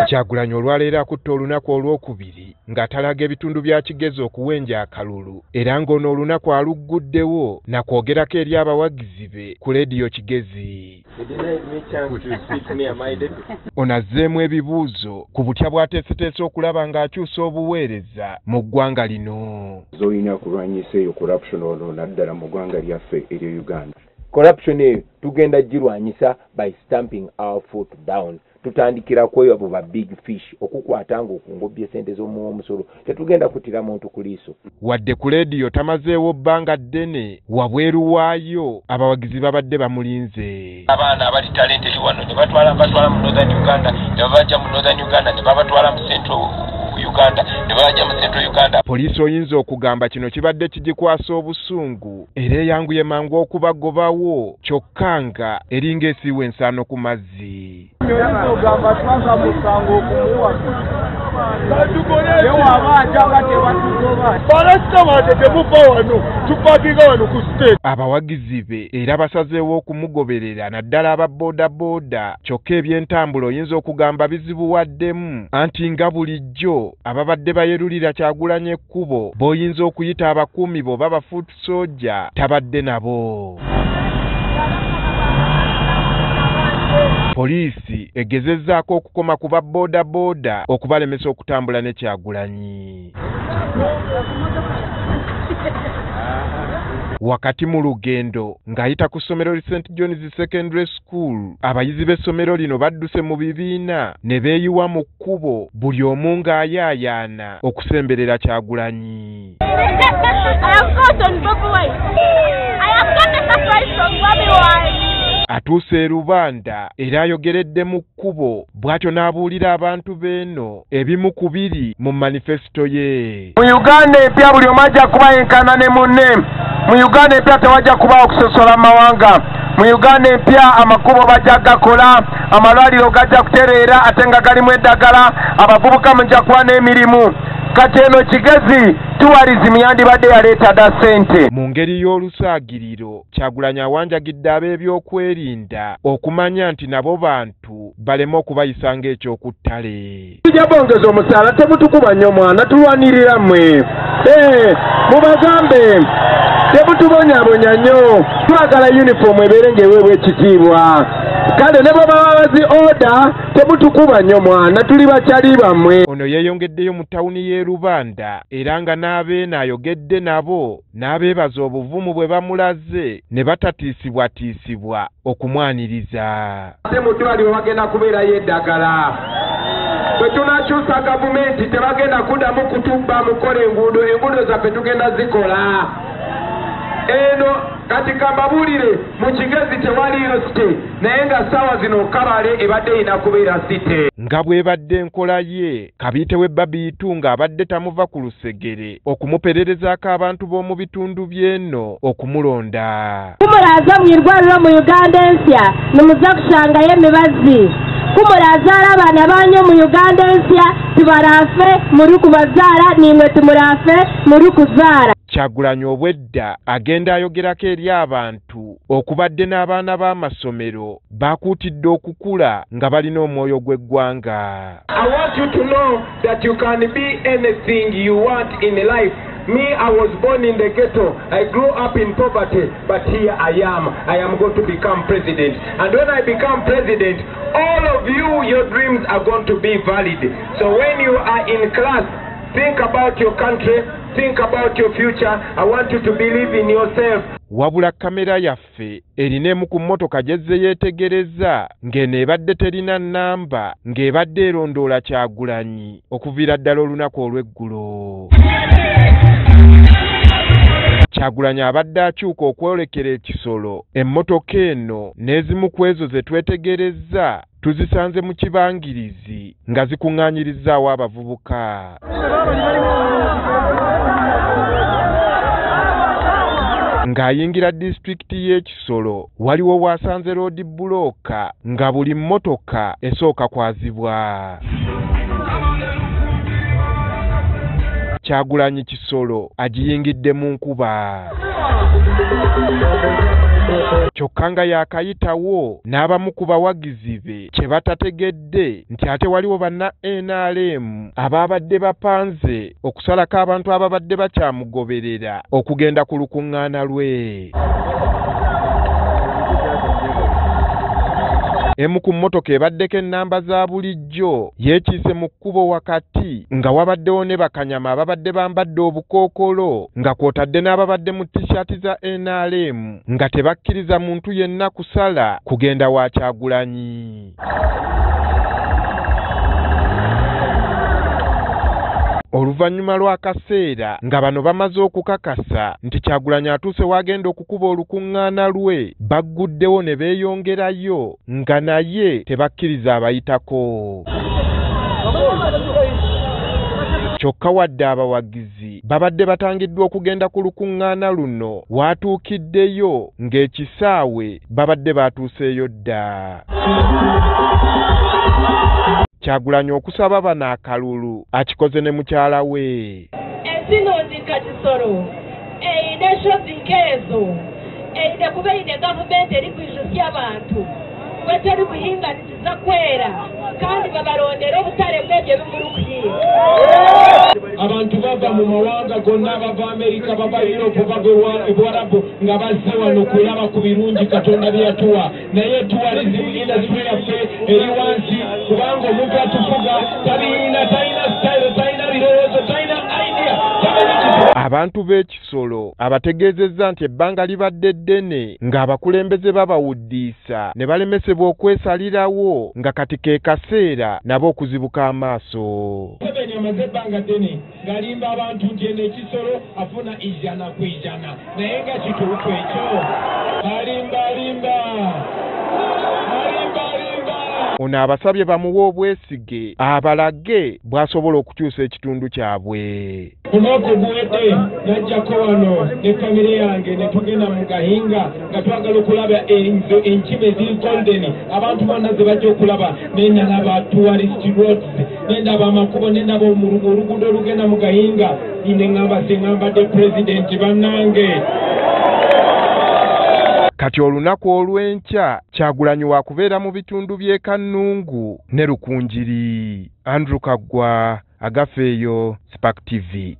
Kyagulanyi olwaleero akutte olunaku olwokubiri ng'atalaga ebitundu bya Kigezi okuwenja akalulu era ng'ono olunaku alugguddewo na kwogerako eri abawagizi be ku leediyo Kigezi. Ono azzeemu ebibuuzo ku butya bw'ateeseteese okulaba ng'akyusa obuweereza mu ggwanga lino. Zolina kulwanyisa eyo corruption ono naddala mu ggwanga lyaffe eryo Uganda. Corruption eyo tugenda girwanyisa by stamping our foot down. Tutandikira kweyo abo ba big fish okukwatanga okungobye sente z'omusolo tetugenda kutira muntu kuliiso. Wadde ku leediyo tamazeewo bbanga ddene wabweru waayo abawagizi babadde bamulinze. Abaana abali talent eri wano ne batwala mu Northern Uganda ne babajja mu Northern Uganda ne babatwala mu Central Uganda ne babajja mu Central Uganda. Poliisi oyinza okugamba kino kibadde kigikwasa obusungu era eyanguye mangu okubagobawo kyokka nga eringa esiiwa ensaano ku mazzi. Ogamba twanga musango okumuwa yewa abaajanga tebatugoba balasitama temuva wano tupakinga wano ku state. Abawagizi be era basazeewo okumugoberera naddala aba boodabooda kyokka eby'entambula oyinza okugamba bizibuwaddemu anti nga bulijjo ababadde bayerulira Kyagulanyi ekkubo b'oyinza okuyita abakuumi bo baba foot soldier tabadde nabo. Poliisi egezezzaako okukoma ku baboodabooda okubalemesa okutambula ne Kyagulanyi. Wakati mu lugendo ng'ayita ku ssomero St. John's Secondary School, abayizi b'essomero lino badduse mu bibiina ne beeyiwa mu kkubo buli omu ng'ayaayaana okusemberera Kyagulanyi. Atuuse Rubanda era ayogeredde mu kkubo bw'atyo n'abuulira abantu beeno ebimu ku biri mu manifesito ye. Mu Uganda empya buli omu ajja kuba yenkana ne munne. Mu Uganda empya tewajja kubaawo kusosola mawanga. Mu Uganda empya amakubo bajja gakola, amalwaliro gajja kutereera ate nga galimu eddagala, abavubuka mujja kuba n'emirimu. Kati eno Kigezi tourism yandibadde yaleeta dda ssente. Mu ngeri y'olusaagiriro Kyagulanyi awanjagidde ab'ebyokwerinda okumanya nti nabo bantu baleme okubayisa ng'ekyokuttale. Tujja bongeza omusaala temutukuba nnyo mwana tulwanirira mmwe. Mubagambe temutubonyabonya nnyo twagala uniform ebeere ng'eweebwa ekitiibwa. Kale ne bwe baba bazi order temutukuba nnyo mwana tuli bakyali bammwe. Ono yeeyongeddeyo mu ttawuni y'e Rubanda era nga n'abeena ayogedde nabo n'abeebaza obuvumu bwe bamulaze ne batatiisibwatiisibwa okumwaniriza. Ate mu ddwaliro bagenda kubeerayo eddagala. Bwe tunakyusa gavumenti tebagenda kuddamu kutubba mukola enguudo zaffe tugenda zikola. Eno kati kambabuulire mu Kigezi tewaliyo site naye nga ssaawa zino Kabale ebadde ina kubeera site. Nga bw'ebadde enkola ye Kabiite w'Ebbabiitu ng'abadde tamuva ku lusegere okumupererezaako abantu b'omu bitundu by'eno okumulonda. Kumulaza mu irwaliro mu Uganda ensya nimuza kusangayo emibazi. Kumulazaala abaana banyu mu Uganda ensya tibarafe muri kubazaala nimwe timurafe muri kuzaala. Kyagulanyi obwedda agenda ayogerako eri abantu okubadde n'abaana b'amasomero bakuutidde okukula nga balina omwoyo gw'eggwanga. I want you to know that you can be anything you want in life. Me, I was born in the ghetto. I grew up in poverty, but here I am. I am going to become president. And when I become president, all of you, your dreams are going to be valid. So when you are in class, think about your country, think about your future. I want you to believe in yourself. Wabula kamera yaffe erina emu ku mmotoka gyezze yeetegereza ng'eno ebadde terina nnamba ng'ebadde erondoola Kyagulanyi okuviira ddala olunaku olw'eggulo. Kyagulanyi abadde akyuka okwolekera ekisolo emmotoka eno n'ezimu ku ezo ze twetegerezza tuzisanze mu kibangirizi nga zikuŋŋaanyirizzaawo abavubuka. Ng'ayingira disitulikiti y'Ekisolo waliwo waasanze road bulooka nga buli mmotoka esooka kwazibwa. Kyagulanyi Kisolo agiyingidde mu nkuba. kyokka nga yakayitawo n'abamu ku bawagizi be kye batategedde nti ate waliwo banna NRM abaabadde bapanze okusalako abantu ababadde bakyamugoberera okugenda ku lukuŋŋaana lwe. Emu ku mmotoka ebaddeko ennamba za bulijjo yeekiise mu kkubo wakati nga wabaddewo ne bakanyama ababadde bambadde obukookolo nga kw'otadde n'ababadde mu tishaati za NRM nga tebakkiriza muntu yenna kusala kugenda wa Kyagulanyi. Oluvannyuma lw'akaseera nga bano bamaze okukakasa nti Kyagulanyi atuuse wagenda okukuba olukuŋŋaana lwe, bagguddewo ne beeyongerayo nga naye tebakkiriza abayitako. Kyokka wadde abawagizi babadde batangiddwa okugenda ku lukuŋŋaana luno, waatuukiddeyo ng'ekisaawe babadde baatuuseeyo dda. Kyagulanyi okusaba bano akalulu akikoze ne mukyala we. Ensinondika Kisoro eyina shopping ezo eyina kuba eyina gavumenti eri kwijukya abantu bwe teri kuhinganiza kwera kandi babalondera obutale bw'ebyo bimuli kuyiga. Abantu bava mu mawanga gonna, bava Amerika, bava Europe, bava Ebwarabu nga bazze wano kulaba ku birungi Katonda bye yatuwa, naye tourism industry yaffe eri wansi kubanga omuntu atufuga talina style, talina birowoozo, talina idea. Abantu b'Ekisolo abategeezezza nti ebbanga libadde ddene ng'abakulembeze babawuddiisa ne balemesebwa okwesalirawo nga kati ke kaseera nabo okuzibuka amaaso. Museveni amaze ebbanga ddene ng'alimba abantu nti eno Ekisolo afuna 100%, naye nga kituufu ekyo. Alimba. Ono abasabye bamuwe obwesige abalage bw'asobola okukyusa ekitundu kyabwe. Kunooko guwedde najjako wano ne famire yange ne tugenda mu Gahinga nga twagala okulaba enkime eziri golden, abantu bonna ze bajja okulaba. Ne ndaba tourist roads, ne ndaba amakubo, ne ndaba oluguudo olugenda mu Gahinga. Ne ngamba sengambadde pulezidenti bannange. Kati olunaku olw'enkya Kyagulanyi waakubeera mu bitundu by'e Kannungu ne Rukungiri. Andrew Kaggwa, Agafeeyo, Spark TV.